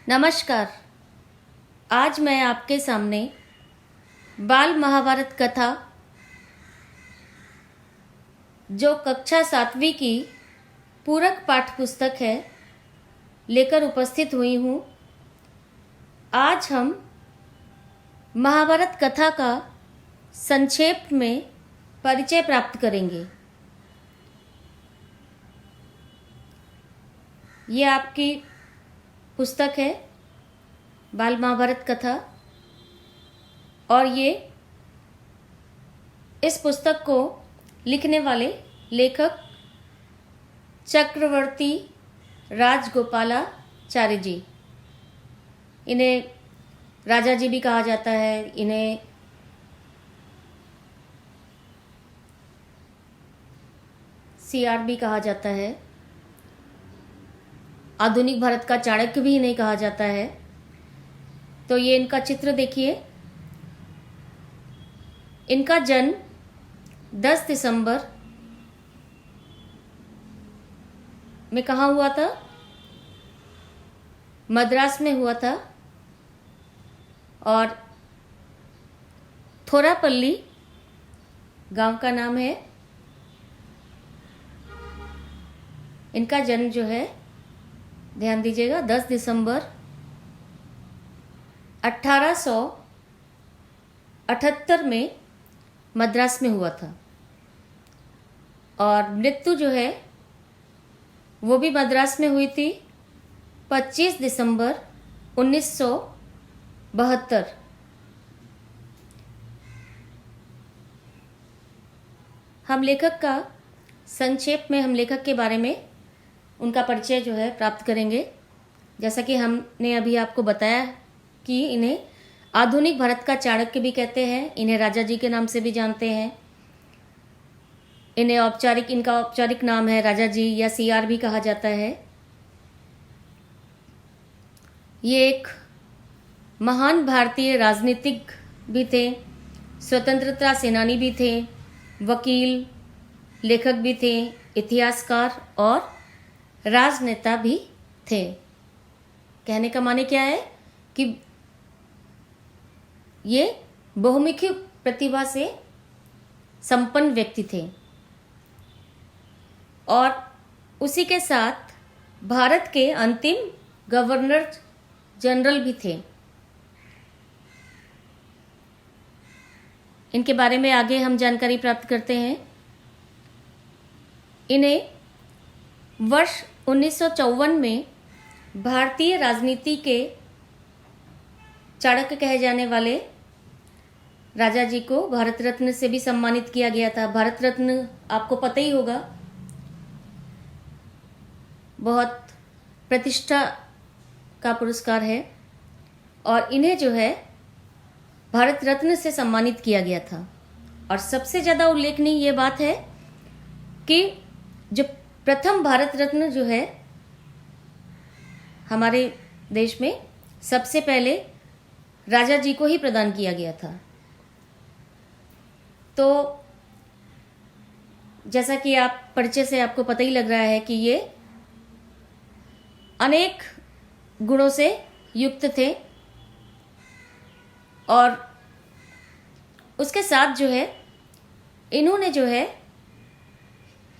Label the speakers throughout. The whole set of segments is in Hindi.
Speaker 1: नमस्कार। आज मैं आपके सामने बाल महाभारत कथा जो कक्षा 7वीं की पूरक पाठ पुस्तक है लेकर उपस्थित हुई हूँ। आज हम महाभारत कथा का संक्षेप में परिचय प्राप्त करेंगे। ये आपकी पुस्तक है बाल महाभारत कथा और ये इस पुस्तक को लिखने वाले लेखक चक्रवर्ती राजगोपालाचार्य जी। इन्हें राजा जी भी कहा जाता है, इन्हें सीआर भी कहा जाता है, आधुनिक भारत का चाणक्य भी इन्हें कहा जाता है। तो ये इनका चित्र देखिए। इनका जन्म 10 दिसंबर में कहाँ हुआ था? मद्रास में हुआ था और थोरापल्ली गांव का नाम है। इनका जन्म जो है, ध्यान दीजिएगा, 10 दिसंबर 1878 में मद्रास में हुआ था और मृत्यु जो है वो भी मद्रास में हुई थी 25 दिसंबर 1972। हम लेखक का संक्षेप में हम लेखक के बारे में उनका परिचय जो है प्राप्त करेंगे। जैसा कि हमने अभी आपको बताया कि इन्हें आधुनिक भारत का चाणक्य भी कहते हैं, इन्हें राजा जी के नाम से भी जानते हैं। इनका औपचारिक नाम है राजा जी या सीआर भी कहा जाता है। ये एक महान भारतीय राजनीतिक भी थे, स्वतंत्रता सेनानी भी थे, वकील, लेखक भी थे, इतिहासकार और राजनेता भी थे। कहने का माने क्या है कि ये बहुमुखी प्रतिभा से संपन्न व्यक्ति थे और उसी के साथ भारत के अंतिम गवर्नर जनरल भी थे। इनके बारे में आगे हम जानकारी प्राप्त करते हैं। इन्हें वर्ष 1954 में भारतीय राजनीति के चाणक्य कहे जाने वाले राजा जी को भारत रत्न से भी सम्मानित किया गया था। भारत रत्न आपको पता ही होगा, बहुत प्रतिष्ठा का पुरस्कार है और इन्हें जो है भारत रत्न से सम्मानित किया गया था। और सबसे ज़्यादा उल्लेखनीय ये बात है कि जो प्रथम भारत रत्न जो है हमारे देश में सबसे पहले राजा जी को ही प्रदान किया गया था। तो जैसा कि आप परिचय से आपको पता ही लग रहा है कि ये अनेक गुणों से युक्त थे और उसके साथ जो है इन्होंने जो है,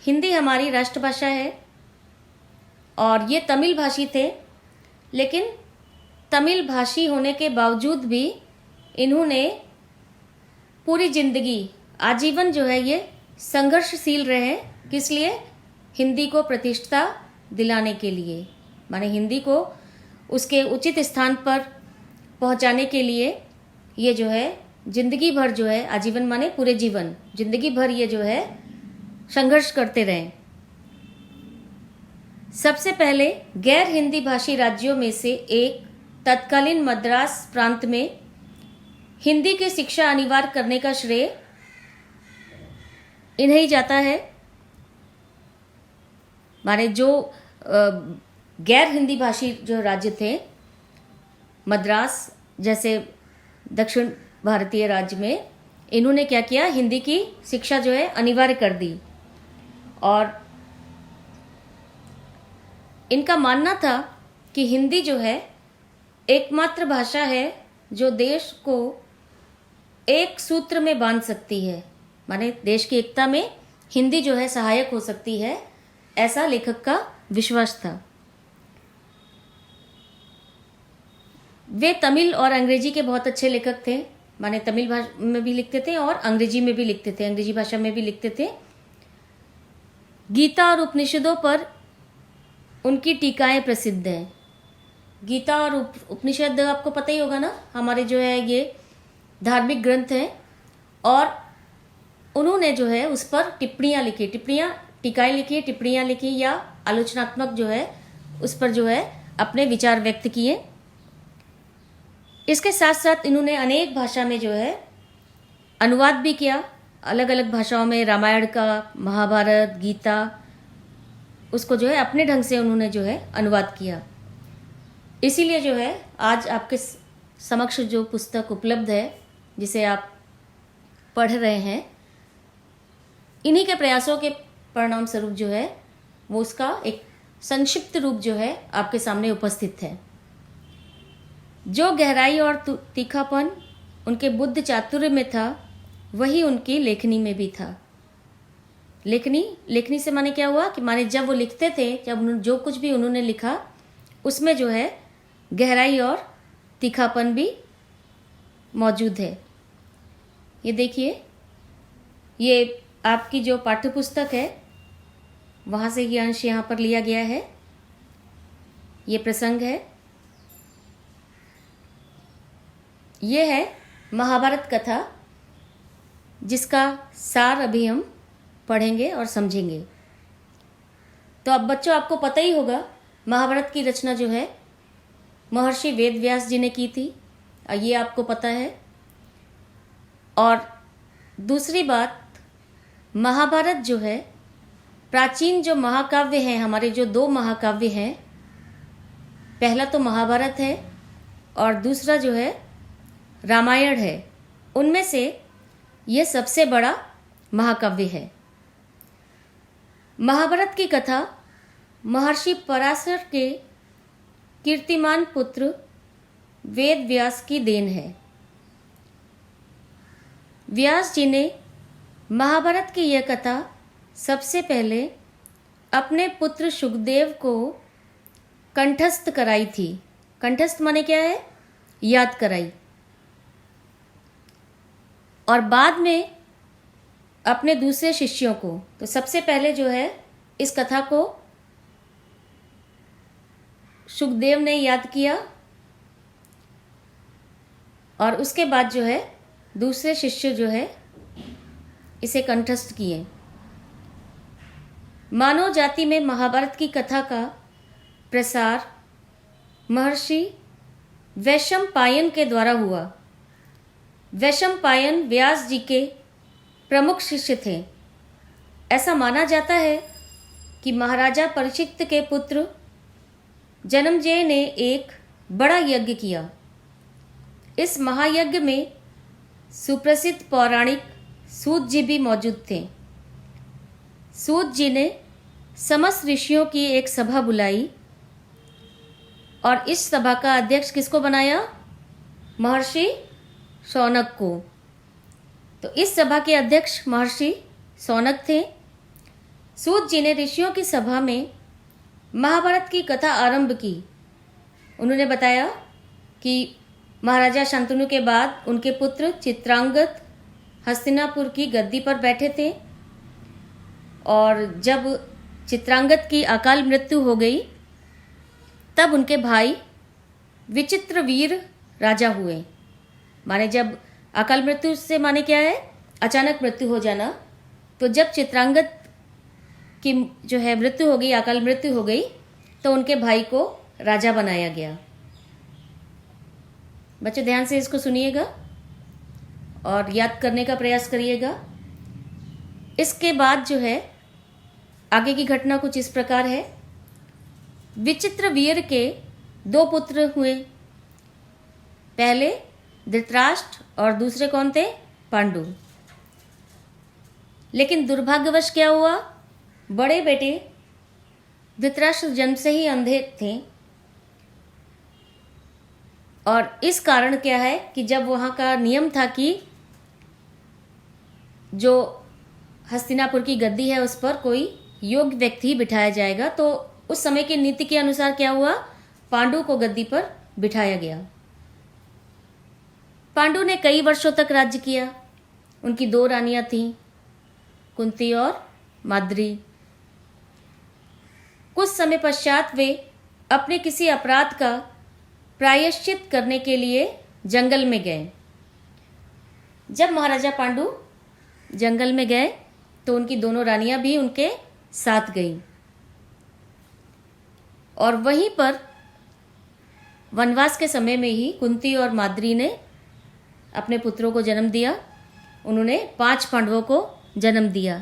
Speaker 1: हिंदी हमारी राष्ट्रभाषा है और ये तमिल भाषी थे, लेकिन तमिल भाषी होने के बावजूद भी इन्होंने पूरी जिंदगी आजीवन जो है ये संघर्षशील रहे। किस लिए? हिंदी को प्रतिष्ठा दिलाने के लिए, माने हिंदी को उसके उचित स्थान पर पहुंचाने के लिए ये जो है जिंदगी भर जो है, आजीवन माने पूरे जीवन, जिंदगी भर ये जो है संघर्ष करते रहे। सबसे पहले गैर हिंदी भाषी राज्यों में से एक तत्कालीन मद्रास प्रांत में हिंदी की शिक्षा अनिवार्य करने का श्रेय इन्हें ही जाता है। माने जो गैर हिंदी भाषी जो राज्य थे, मद्रास जैसे दक्षिण भारतीय राज्य में, इन्होंने क्या किया, हिंदी की शिक्षा जो है अनिवार्य कर दी। और इनका मानना था कि हिंदी जो है एकमात्र भाषा है जो देश को एक सूत्र में बांध सकती है, माने देश की एकता में हिंदी जो है सहायक हो सकती है, ऐसा लेखक का विश्वास था। वे तमिल और अंग्रेजी के बहुत अच्छे लेखक थे, माने तमिल भाषा में भी लिखते थे और अंग्रेजी में भी लिखते थे, अंग्रेजी भाषा में भी लिखते थे। गीता और उपनिषदों पर उनकी टीकाएं प्रसिद्ध हैं। गीता और उपनिषद आपको पता ही होगा ना, हमारे जो है ये धार्मिक ग्रंथ हैं, और उन्होंने जो है उस पर टिप्पणियाँ लिखी, टीकाएं लिखी, टिप्पणियाँ लिखी या आलोचनात्मक जो है उस पर जो है अपने विचार व्यक्त किए। इसके साथ साथ इन्होंने अनेक भाषा में जो है अनुवाद भी किया, अलग अलग भाषाओं में रामायण का, महाभारत, गीता, उसको जो है अपने ढंग से उन्होंने जो है अनुवाद किया। इसीलिए जो है आज आपके समक्ष जो पुस्तक उपलब्ध है, जिसे आप पढ़ रहे हैं, इन्हीं के प्रयासों के परिणाम स्वरूप जो है वो उसका एक संक्षिप्त रूप जो है आपके सामने उपस्थित है। जो गहराई और तीखापन उनके बुद्ध चातुर्य में था, वही उनकी लेखनी में भी था। लेखनी से माने क्या हुआ कि माने जब वो लिखते थे, जब जो कुछ भी उन्होंने लिखा उसमें जो है गहराई और तीखापन भी मौजूद है। ये देखिए, ये आपकी जो पाठ्यपुस्तक है वहाँ से ये अंश यहाँ पर लिया गया है। ये प्रसंग है, ये है महाभारत कथा, जिसका सार अभी हम पढ़ेंगे और समझेंगे। तो अब बच्चों आपको पता ही होगा, महाभारत की रचना जो है महर्षि वेद व्यास जी ने की थी, ये आपको पता है। और दूसरी बात, महाभारत जो है प्राचीन जो महाकाव्य हैं, हमारे जो दो महाकाव्य हैं, पहला तो महाभारत है और दूसरा जो है रामायण है, उनमें से यह सबसे बड़ा महाकाव्य है। महाभारत की कथा महर्षि पराशर के कीर्तिमान पुत्र वेद व्यास की देन है। व्यास जी ने महाभारत की यह कथा सबसे पहले अपने पुत्र शुकदेव को कंठस्थ कराई थी। कंठस्थ माने क्या है? याद कराई। और बाद में अपने दूसरे शिष्यों को। तो सबसे पहले जो है इस कथा को शुकदेव ने याद किया और उसके बाद जो है दूसरे शिष्य जो है इसे कंठस्थ किए। मानव जाति में महाभारत की कथा का प्रसार महर्षि वैशंपायन के द्वारा हुआ। वैशंपायन व्यास जी के प्रमुख शिष्य थे। ऐसा माना जाता है कि महाराजा परीक्षित के पुत्र जन्मजय ने एक बड़ा यज्ञ किया। इस महायज्ञ में सुप्रसिद्ध पौराणिक सूत जी भी मौजूद थे। सूत जी ने समस्त ऋषियों की एक सभा बुलाई और इस सभा का अध्यक्ष किसको बनाया? महर्षि शौनक को। तो इस सभा के अध्यक्ष महर्षि शौनक थे। सूत जी ने ऋषियों की सभा में महाभारत की कथा आरंभ की। उन्होंने बताया कि महाराजा शांतनु के बाद उनके पुत्र चित्रांगद हस्तिनापुर की गद्दी पर बैठे थे और जब चित्रांगद की अकाल मृत्यु हो गई तब उनके भाई विचित्रवीर राजा हुए। माने जब अकाल मृत्यु से माने क्या है? अचानक मृत्यु हो जाना। तो जब चित्रांगद की जो है मृत्यु हो गई, अकाल मृत्यु हो गई, तो उनके भाई को राजा बनाया गया। बच्चों ध्यान से इसको सुनिएगा और याद करने का प्रयास करिएगा। इसके बाद जो है आगे की घटना कुछ इस प्रकार है। विचित्रवीर के दो पुत्र हुए। पहले धृतराष्ट्र और दूसरे कौन थे? पांडु। लेकिन दुर्भाग्यवश क्या हुआ? बड़े बेटे धृतराष्ट्र जन्म से ही अंधे थे और इस कारण क्या है कि जब वहाँ का नियम था कि जो हस्तिनापुर की गद्दी है उस पर कोई योग्य व्यक्ति ही बिठाया जाएगा, तो उस समय की नीति के अनुसार क्या हुआ, पांडु को गद्दी पर बिठाया गया। पांडु ने कई वर्षों तक राज्य किया। उनकी 2 रानियां थीं, कुंती और माद्री। कुछ समय पश्चात वे अपने किसी अपराध का प्रायश्चित करने के लिए जंगल में गए। जब महाराजा पांडु जंगल में गए तो उनकी दोनों रानियां भी उनके साथ गईं और वहीं पर वनवास के समय में ही कुंती और माद्री ने अपने पुत्रों को जन्म दिया। उन्होंने 5 पांडवों को जन्म दिया।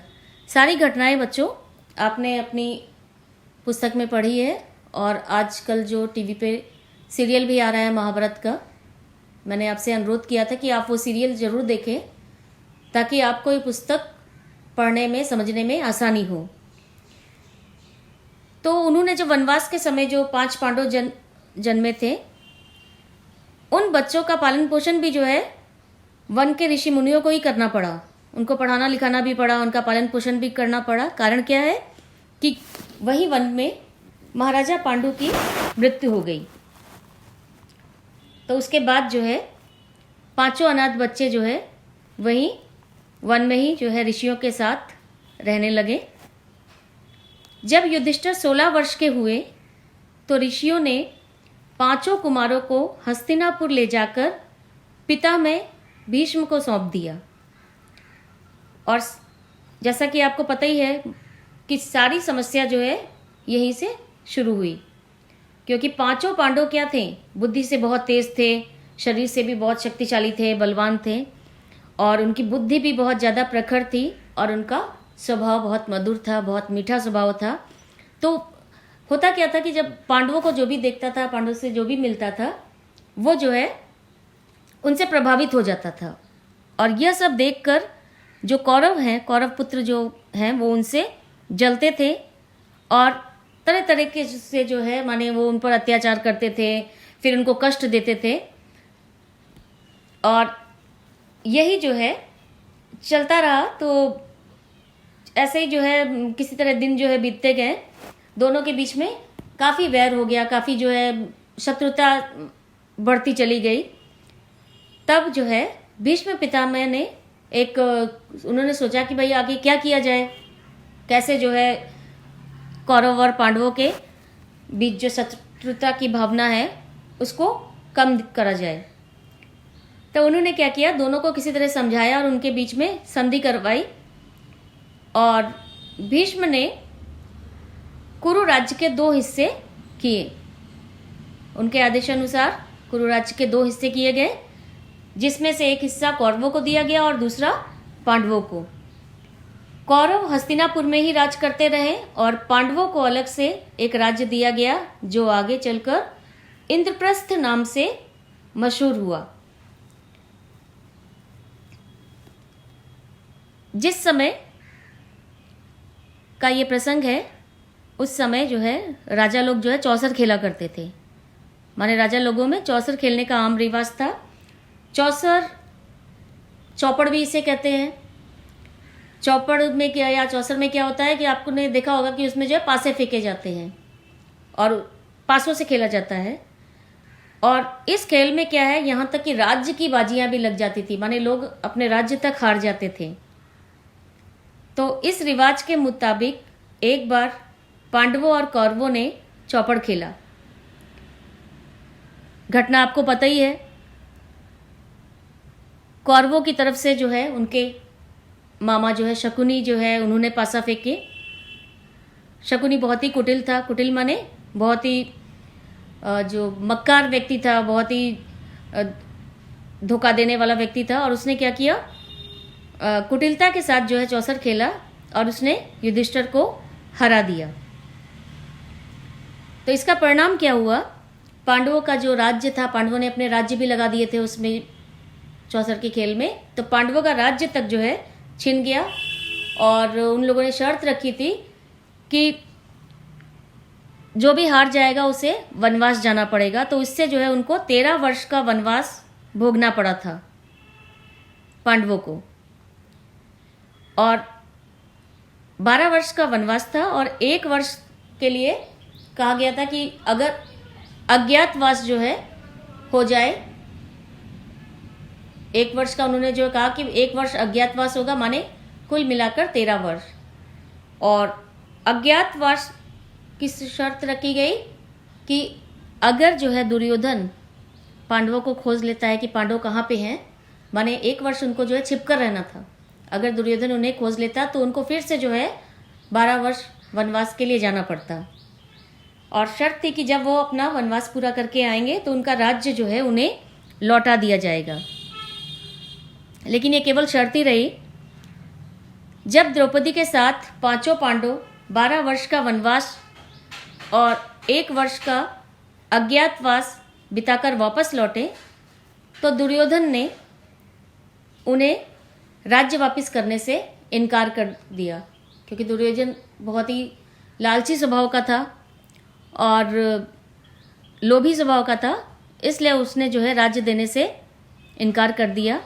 Speaker 1: सारी घटनाएं बच्चों आपने अपनी पुस्तक में पढ़ी है और आजकल जो टीवी पे सीरियल भी आ रहा है महाभारत का, मैंने आपसे अनुरोध किया था कि आप वो सीरियल ज़रूर देखें ताकि आपको ये पुस्तक पढ़ने में समझने में आसानी हो। तो उन्होंने जो वनवास के समय जो 5 पांडव जन्मे थे, उन बच्चों का पालन पोषण भी जो है वन के ऋषि मुनियों को ही करना पड़ा। उनको पढ़ाना लिखाना भी पड़ा, उनका पालन पोषण भी करना पड़ा। कारण क्या है कि वही वन में महाराजा पांडु की मृत्यु हो गई। तो उसके बाद जो है 5 अनाथ बच्चे जो है वहीं वन में ही जो है ऋषियों के साथ रहने लगे। जब युधिष्ठिर 16 वर्ष के हुए तो ऋषियों ने 5 कुमारों को हस्तिनापुर ले जाकर पिता में भीष्म को सौंप दिया। और जैसा कि आपको पता ही है कि सारी समस्या जो है यहीं से शुरू हुई, क्योंकि 5 पांडव क्या थे, बुद्धि से बहुत तेज थे, शरीर से भी बहुत शक्तिशाली थे, बलवान थे और उनकी बुद्धि भी बहुत ज़्यादा प्रखर थी और उनका स्वभाव बहुत मधुर था, बहुत मीठा स्वभाव था। तो होता क्या था कि जब पांडवों को जो भी देखता था, पांडवों से जो भी मिलता था, वो जो है उनसे प्रभावित हो जाता था। और यह सब देखकर जो कौरव हैं, कौरव पुत्र जो हैं, वो उनसे जलते थे और तरह तरह के से जो है माने वो उन पर अत्याचार करते थे, फिर उनको कष्ट देते थे। और यही जो है चलता रहा। तो ऐसे ही जो है किसी तरह दिन जो है बीतते गए। दोनों के बीच में काफ़ी वैर हो गया, काफ़ी जो है शत्रुता बढ़ती चली गई। तब जो है भीष्म पितामह ने उन्होंने सोचा कि भाई आगे क्या किया जाए, कैसे जो है कौरव और पांडवों के बीच जो शत्रुता की भावना है उसको कम करा जाए। तो उन्होंने क्या किया, दोनों को किसी तरह समझाया और उनके बीच में संधि करवाई। और भीष्म ने कुरु राज्य के 2 हिस्से किए। उनके आदेशानुसार कुरु राज्य के 2 हिस्से किए गए, जिसमें से एक हिस्सा कौरवों को दिया गया और दूसरा पांडवों को। कौरव हस्तिनापुर में ही राज करते रहे और पांडवों को अलग से एक राज्य दिया गया जो आगे चलकर इंद्रप्रस्थ नाम से मशहूर हुआ। जिस समय का ये प्रसंग है, उस समय जो है राजा लोग जो है चौसर खेला करते थे। माने राजा लोगों में चौसर खेलने का आम रिवाज था। चौसर, चौपड़ भी इसे कहते हैं। चौपड़ में क्या या चौसर में क्या होता है कि आपने देखा होगा कि उसमें जो है पासे फेंके जाते हैं और पासों से खेला जाता है। और इस खेल में क्या है, यहाँ तक कि राज्य की बाजियां भी लग जाती थी, माने लोग अपने राज्य तक हार जाते थे। तो इस रिवाज के मुताबिक एक बार पांडवों और कौरवों ने चौपड़ खेला। घटना आपको पता ही है। कौरवों की तरफ से जो है उनके मामा जो है शकुनी जो है उन्होंने पासा फेंके। शकुनी बहुत ही कुटिल था। कुटिल माने बहुत ही जो मक्कार व्यक्ति था, बहुत ही धोखा देने वाला व्यक्ति था। और उसने क्या किया, कुटिलता के साथ जो है चौसर खेला और उसने युधिष्ठिर को हरा दिया। तो इसका परिणाम क्या हुआ, पांडवों का जो राज्य था, पांडवों ने अपने राज्य भी लगा दिए थे उसमें चौसर के खेल में, तो पांडवों का राज्य तक जो है छिन गया। और उन लोगों ने शर्त रखी थी कि जो भी हार जाएगा उसे वनवास जाना पड़ेगा। तो इससे जो है उनको 13 वर्ष का वनवास भोगना पड़ा था पांडवों को, और 12 वर्ष का वनवास था। और 1 वर्ष के लिए कहा गया था कि अगर अज्ञातवास जो है हो जाए, 1 वर्ष का उन्होंने जो कहा कि 1 वर्ष अज्ञातवास होगा, माने कुल मिलाकर 13 वर्ष। और अज्ञातवास की शर्त रखी गई कि अगर जो है दुर्योधन पांडवों को खोज लेता है कि पांडव कहाँ पे हैं, माने 1 वर्ष उनको जो है छिपकर रहना था, अगर दुर्योधन उन्हें खोज लेता तो उनको फिर से जो है 12 वर्ष वनवास के लिए जाना पड़ता। और शर्त थी कि जब वो अपना वनवास पूरा करके आएंगे तो उनका राज्य जो है उन्हें लौटा दिया जाएगा। लेकिन ये केवल शर्त ही रही। जब द्रौपदी के साथ 5 पांडव 12 वर्ष का वनवास और 1 वर्ष का अज्ञातवास बिताकर वापस लौटे तो दुर्योधन ने उन्हें राज्य वापस करने से इनकार कर दिया, क्योंकि दुर्योधन बहुत ही लालची स्वभाव का था और लोभी स्वभाव का था, इसलिए उसने जो है राज्य देने से इनकार कर दिया।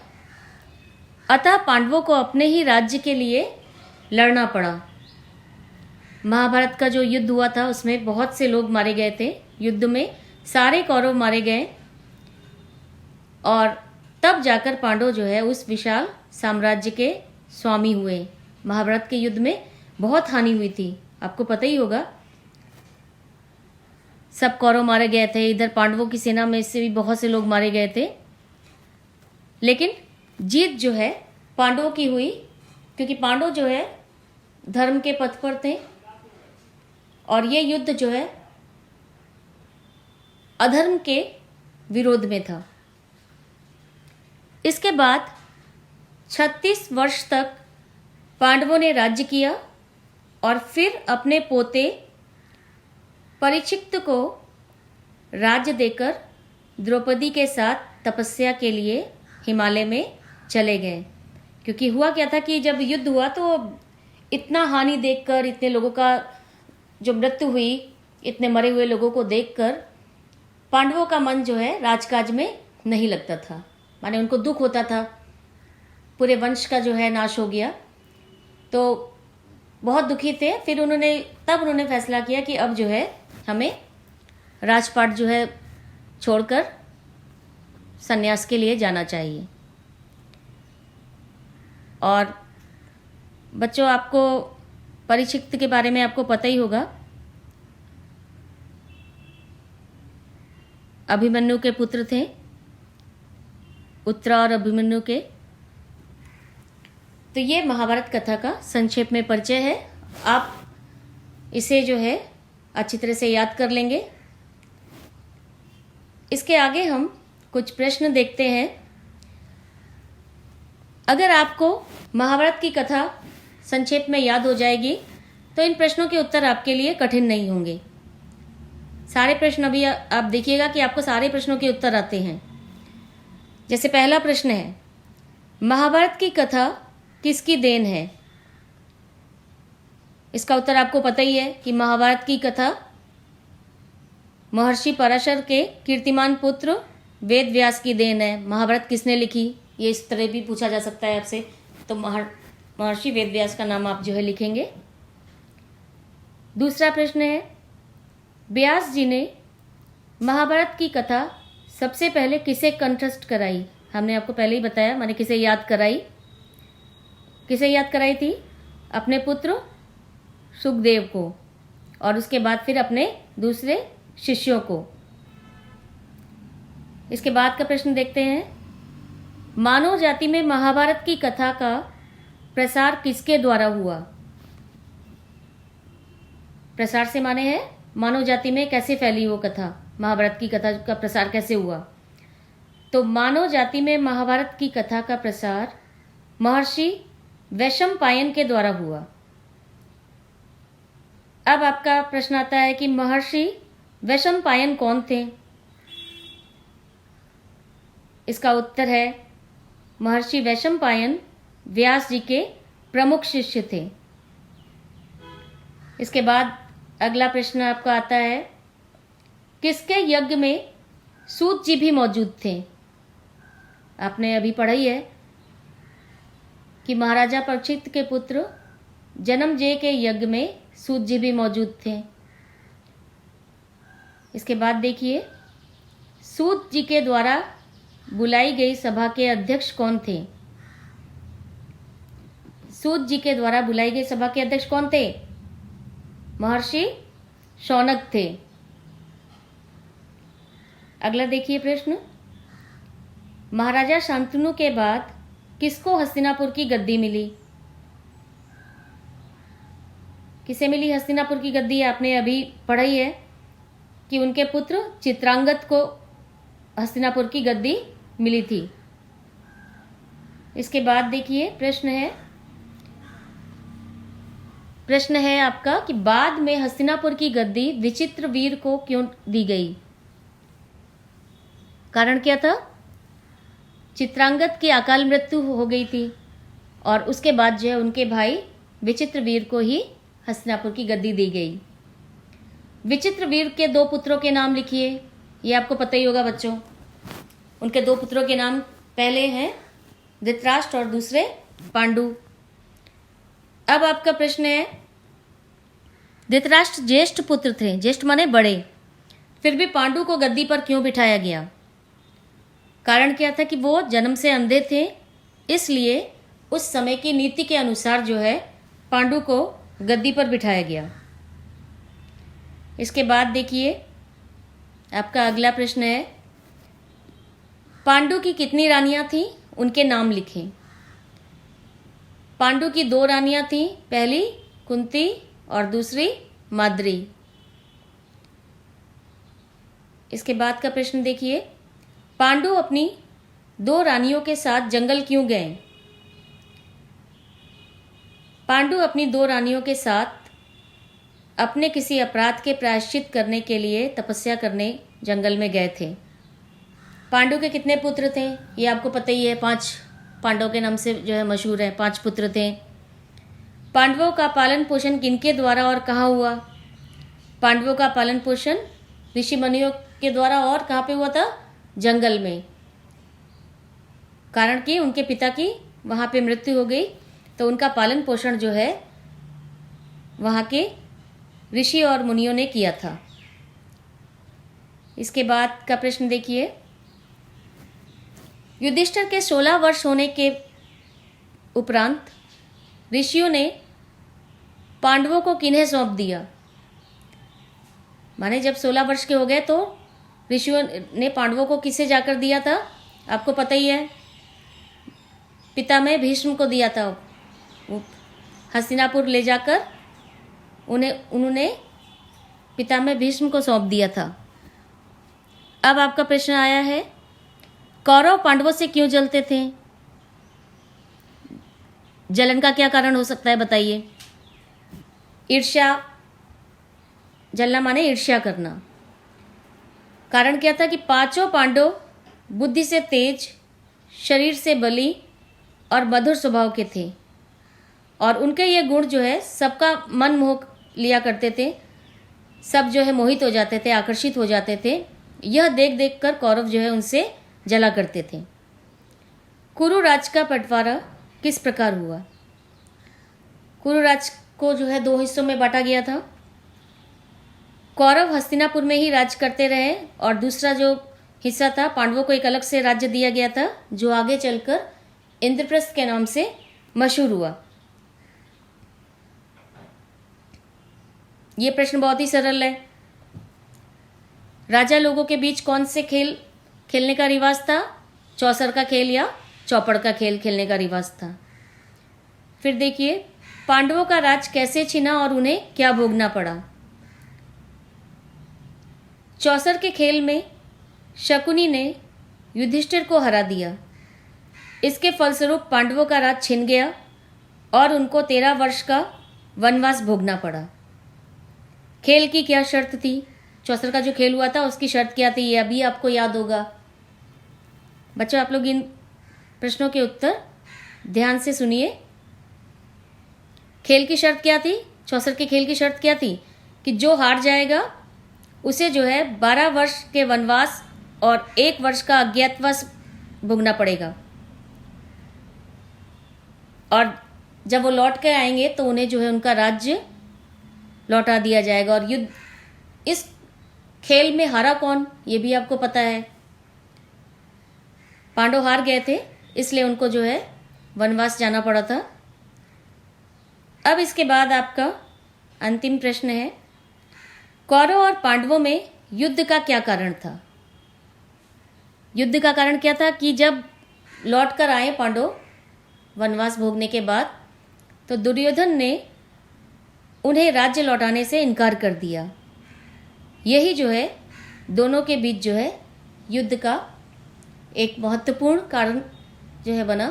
Speaker 1: अतः पांडवों को अपने ही राज्य के लिए लड़ना पड़ा। महाभारत का जो युद्ध हुआ था उसमें बहुत से लोग मारे गए थे। युद्ध में सारे कौरव मारे गए और तब जाकर पांडव जो है उस विशाल साम्राज्य के स्वामी हुए। महाभारत के युद्ध में बहुत हानि हुई थी, आपको पता ही होगा। सब कौरव मारे गए थे, इधर पांडवों की सेना में से भी बहुत से लोग मारे गए थे, लेकिन जीत जो है पांडवों की हुई, क्योंकि पांडव जो है धर्म के पथ पर थे और ये युद्ध जो है अधर्म के विरोध में था। इसके बाद 36 वर्ष तक पांडवों ने राज्य किया और फिर अपने पोते परीक्षित को राज्य देकर द्रौपदी के साथ तपस्या के लिए हिमालय में चले गए। क्योंकि हुआ क्या था कि जब युद्ध हुआ तो इतना हानि देखकर, इतने लोगों का जो मृत्यु हुई, इतने मरे हुए लोगों को देखकर पांडवों का मन जो है राजकाज में नहीं लगता था, माने उनको दुख होता था, पूरे वंश का जो है नाश हो गया, तो बहुत दुखी थे। फिर उन्होंने फैसला किया कि अब जो है हमें राजपाट जो है छोड़कर संन्यास के लिए जाना चाहिए। और बच्चों, आपको परीक्षित के बारे में आपको पता ही होगा, अभिमन्यु के पुत्र थे, उत्तरा और अभिमन्यु के। तो ये महाभारत कथा का संक्षेप में परिचय है। आप इसे जो है अच्छी तरह से याद कर लेंगे। इसके आगे हम कुछ प्रश्न देखते हैं। अगर आपको महाभारत की कथा संक्षेप में याद हो जाएगी तो इन प्रश्नों के उत्तर आपके लिए कठिन नहीं होंगे। सारे प्रश्न अभी आप देखिएगा कि आपको सारे प्रश्नों के उत्तर आते हैं। जैसे पहला प्रश्न है, महाभारत की कथा किसकी देन है? इसका उत्तर आपको पता ही है कि महाभारत की कथा महर्षि पराशर के कीर्तिमान पुत्र वेद व्यास की देन है। महाभारत किसने लिखी, ये इस तरह भी पूछा जा सकता है आपसे, तो महर्षि वेद व्यास का नाम आप जो है लिखेंगे। दूसरा प्रश्न है, व्यास जी ने महाभारत की कथा सबसे पहले किसे कंठस्थ कराई? हमने आपको पहले ही बताया, मैंने किसे याद कराई। किसे याद कराई थी? अपने पुत्र सुखदेव को, और उसके बाद फिर अपने दूसरे शिष्यों को। इसके बाद का प्रश्न देखते हैं, मानव जाति में महाभारत की कथा का प्रसार किसके द्वारा हुआ? प्रसार से माने है मानव जाति में कैसे फैली वो कथा, महाभारत की कथा का प्रसार कैसे हुआ? तो मानव जाति में महाभारत की कथा का प्रसार महर्षि वैशंपायन के द्वारा हुआ। अब आपका प्रश्न आता है कि महर्षि वैशंपायन कौन थे? इसका उत्तर है, महर्षि वैशंपायन व्यास जी के प्रमुख शिष्य थे। इसके बाद अगला प्रश्न आपका आता है, किसके यज्ञ में सूत जी भी मौजूद थे? आपने अभी पढ़ा ही है कि महाराजा परीक्षित के पुत्र जन्मजय के यज्ञ में सूत जी भी मौजूद थे। इसके बाद देखिए, सूत जी के द्वारा बुलाई गई सभा के अध्यक्ष कौन थे? सूत जी के द्वारा बुलाई गई सभा के अध्यक्ष कौन थे? महर्षि शौनक थे। अगला देखिए प्रश्न, महाराजा शांतनु के बाद किसको हस्तिनापुर की गद्दी मिली? किसे मिली हस्तिनापुर की गद्दी? आपने अभी पढ़ा ही है कि उनके पुत्र चित्रांगद को हस्तिनापुर की गद्दी मिली थी। इसके बाद देखिए प्रश्न है आपका कि बाद में हस्तिनापुर की गद्दी विचित्रवीर को क्यों दी गई? कारण क्या था? चित्रांगद की अकाल मृत्यु हो गई थी और उसके बाद जो है उनके भाई विचित्रवीर को ही हस्तिनापुर की गद्दी दी गई। विचित्रवीर के 2 पुत्रों के नाम लिखिए, ये आपको पता ही होगा बच्चों। उनके 2 पुत्रों के नाम पहले हैं धृतराष्ट्र और दूसरे पांडु। अब आपका प्रश्न है, धृतराष्ट्र ज्येष्ठ पुत्र थे, ज्येष्ठ माने बड़े, फिर भी पांडु को गद्दी पर क्यों बिठाया गया? कारण क्या था कि वो जन्म से अंधे थे, इसलिए उस समय की नीति के अनुसार जो है पांडु को गद्दी पर बिठाया गया। इसके बाद देखिए आपका अगला प्रश्न है, पांडु की कितनी रानियां थीं? उनके नाम लिखें। पांडु की 2 रानियां थीं, पहली कुंती और दूसरी माद्री। इसके बाद का प्रश्न देखिए, पांडु अपनी 2 रानियों के साथ जंगल क्यों गए? पांडु अपनी 2 रानियों के साथ अपने किसी अपराध के प्रायश्चित करने के लिए तपस्या करने जंगल में गए थे। पांडु के कितने पुत्र थे? ये आपको पता ही है, 5 पांडवों के नाम से जो है मशहूर है, 5 पुत्र थे। पांडवों का पालन पोषण किनके द्वारा और कहाँ हुआ? पांडवों का पालन पोषण ऋषि मुनियों के द्वारा, और कहाँ पे हुआ था? जंगल में। कारण कि उनके पिता की वहाँ पे मृत्यु हो गई, तो उनका पालन पोषण जो है वहाँ के ऋषि और मुनियों ने किया था। इसके बाद का प्रश्न देखिए, युधिष्ठिर के 16 वर्ष होने के उपरांत ऋषियों ने पांडवों को किन्हें सौंप दिया? माने जब 16 वर्ष के हो गए तो ऋषियों ने पांडवों को किसे जाकर दिया था? आपको पता ही है, पितामह भीष्म को दिया था। हस्तिनापुर ले जाकर उन्होंने पितामह भीष्म को सौंप दिया था। अब आपका प्रश्न आया है, कौरव पांडवों से क्यों जलते थे? जलन का क्या कारण हो सकता है बताइए? ईर्ष्या, जलना माने ईर्ष्या करना। कारण क्या था कि 5 पांडव बुद्धि से तेज, शरीर से बली और मधुर स्वभाव के थे, और उनके ये गुण जो है सबका मन मोह लिया करते थे। सब जो है मोहित हो जाते थे, आकर्षित हो जाते थे। यह देख देख कर कौरव जो है उनसे जला करते थे। कुरु राज का बंटवारा किस प्रकार हुआ? कुरु राज को जो है 2 हिस्सों में बांटा गया था। कौरव हस्तिनापुर में ही राज करते रहे, और दूसरा जो हिस्सा था पांडवों को एक अलग से राज्य दिया गया था, जो आगे चलकर इंद्रप्रस्थ के नाम से मशहूर हुआ। ये प्रश्न बहुत ही सरल है। राजा लोगों के बीच कौन से खेल खेलने का रिवाज था? चौसर का खेल या चौपड़ का खेल खेलने का रिवाज था। फिर देखिए, पांडवों का राज कैसे छिना और उन्हें क्या भोगना पड़ा? चौसर के खेल में शकुनी ने युधिष्ठिर को हरा दिया। इसके फलस्वरूप पांडवों का राज छिन गया और उनको 13 वर्ष का वनवास भोगना पड़ा। खेल की क्या शर्त थी? चौसर का जो खेल हुआ था उसकी शर्त क्या थी? ये अभी आपको याद होगा। बच्चों, आप लोग इन प्रश्नों के उत्तर ध्यान से सुनिए। खेल की शर्त क्या थी? चौसर के खेल की शर्त क्या थी? कि जो हार जाएगा उसे जो है 12 वर्ष के वनवास और 1 वर्ष का अज्ञातवास भोगना पड़ेगा। और जब वो लौट के आएंगे तो उन्हें जो है उनका राज्य लौटा दिया जाएगा। और युद्ध, इस खेल में हारा कौन, ये भी आपको पता है। पांडव हार गए थे, इसलिए उनको जो है वनवास जाना पड़ा था। अब इसके बाद आपका अंतिम प्रश्न है, कौरव और पांडवों में युद्ध का क्या कारण था? युद्ध का कारण क्या था कि जब लौट कर आए पांडव वनवास भोगने के बाद, तो दुर्योधन ने उन्हें राज्य लौटाने से इनकार कर दिया। यही जो है दोनों के बीच जो है युद्ध का एक महत्वपूर्ण कारण जो है बना।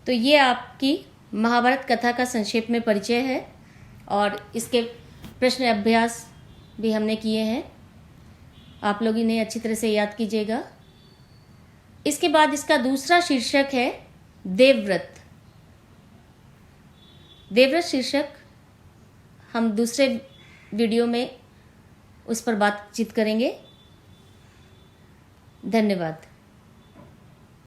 Speaker 1: तो ये आपकी महाभारत कथा का संक्षेप में परिचय है और इसके प्रश्न अभ्यास भी हमने किए हैं। आप लोग इन्हें अच्छी तरह से याद कीजिएगा। इसके बाद इसका दूसरा शीर्षक है देवव्रत। देवव्रत शीर्षक हम दूसरे वीडियो में उस पर बातचीत करेंगे। धन्यवाद।